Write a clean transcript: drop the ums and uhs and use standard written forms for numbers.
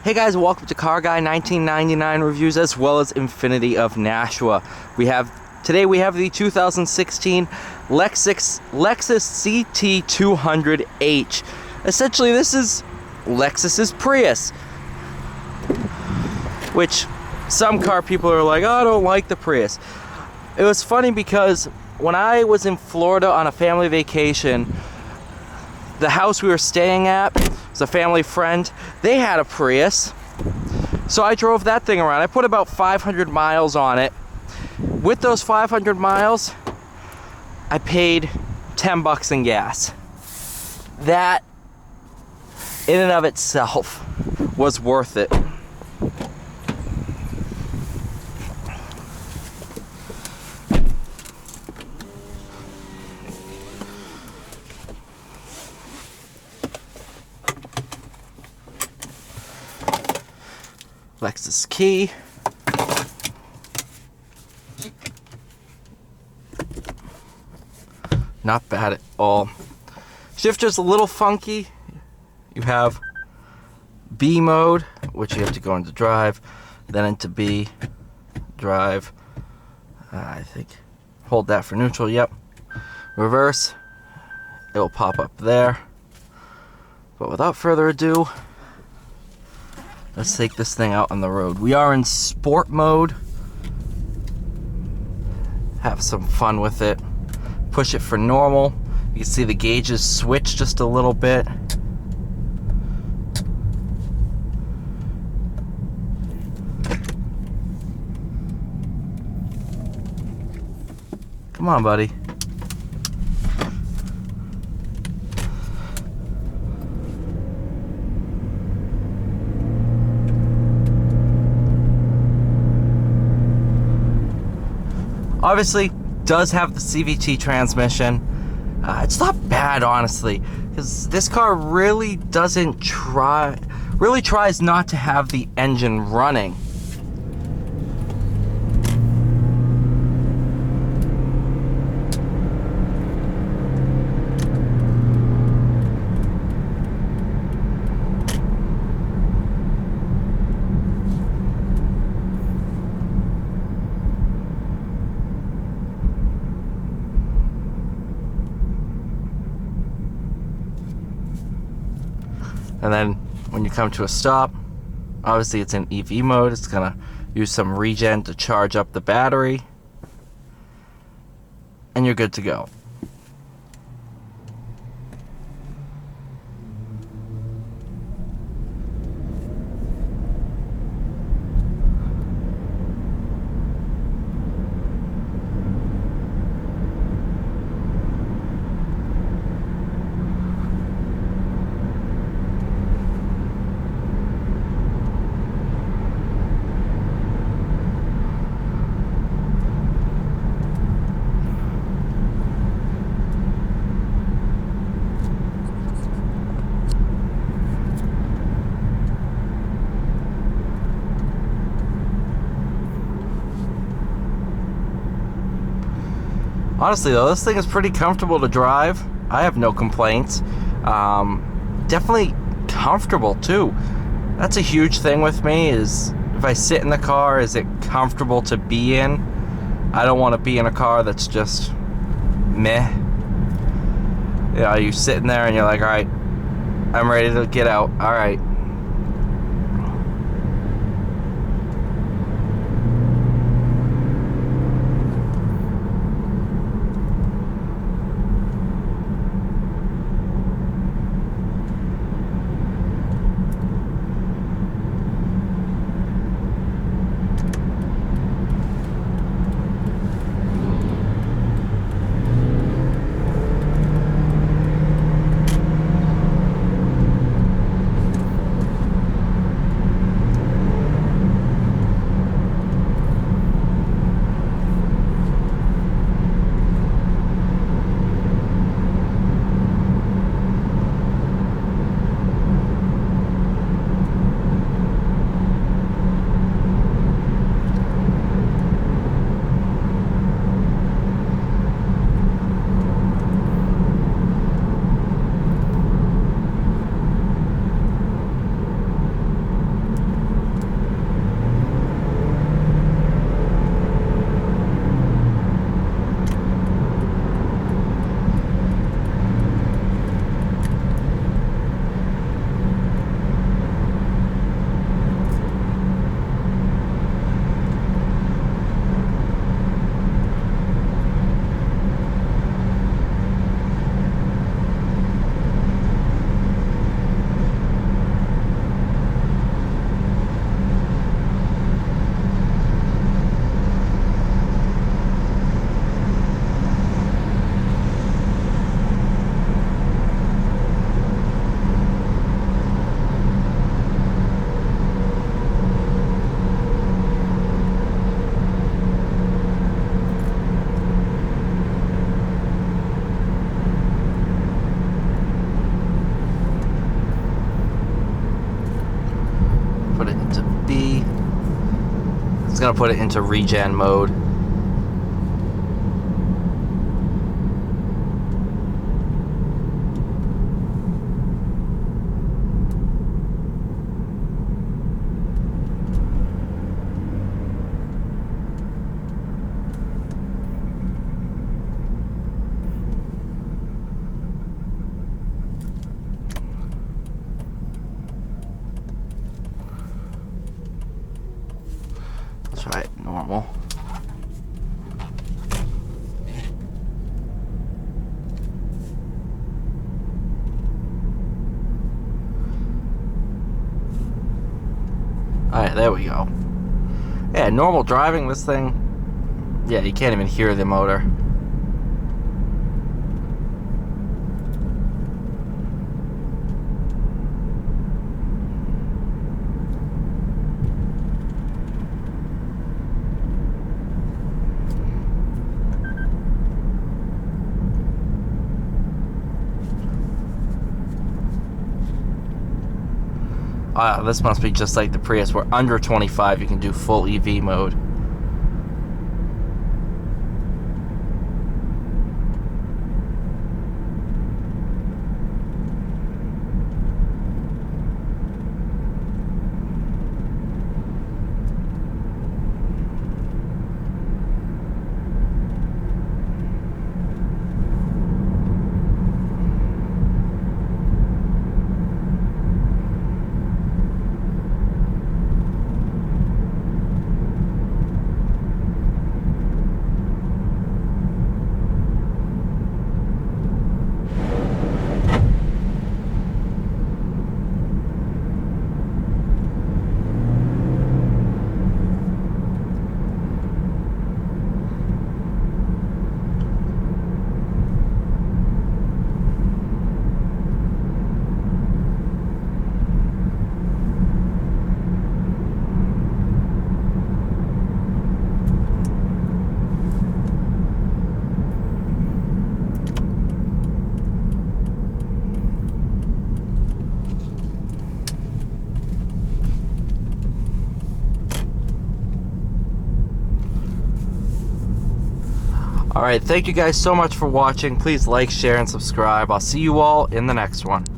Hey guys, welcome to Car Guy 1999 reviews as well as Infinity of Nashua. Today we have the 2016 Lexus CT200h. Essentially, this is Lexus's Prius, which some car people are like, oh, I don't like the Prius. It was funny because when I was in Florida on a family vacation, the house we were staying at was a family friend. They had a Prius, so I drove that thing around. I put about 500 miles on it. With those 500 miles, I paid 10 bucks in gas. That, in and of itself, was worth it. Lexus key. Not bad at all. Shifter's a little funky. You have B mode, which you have to go into drive, then into B, drive. I think hold that for neutral. Yep. Reverse. It will pop up there. But without further ado, let's take this thing out on the road. We are in sport mode. Have some fun with it. Push it for normal. You can see the gauges switch just a little bit. Come on, buddy. Obviously, does have the CVT transmission. It's not bad, honestly, because this car really tries not to have the engine running. And then when you come to a stop, obviously it's in EV mode. It's gonna use some regen to charge up the battery, and you're good to go. Honestly though, this thing is pretty comfortable to drive. I have no complaints. Definitely comfortable too. That's a huge thing with me, is if I sit in the car, is it comfortable to be in? I don't want to be in a car that's just meh. You know, you're sitting there and you're like, alright, I'm ready to get out. Alright. It's gonna put it into regen mode. Let's try it normal. Alright, there we go. Yeah, normal driving, this thing, yeah, you can't even hear the motor. This must be just like the Prius, where under 25 you can do full EV mode. Alright, thank you guys so much for watching. Please like, share, and subscribe. I'll see you all in the next one.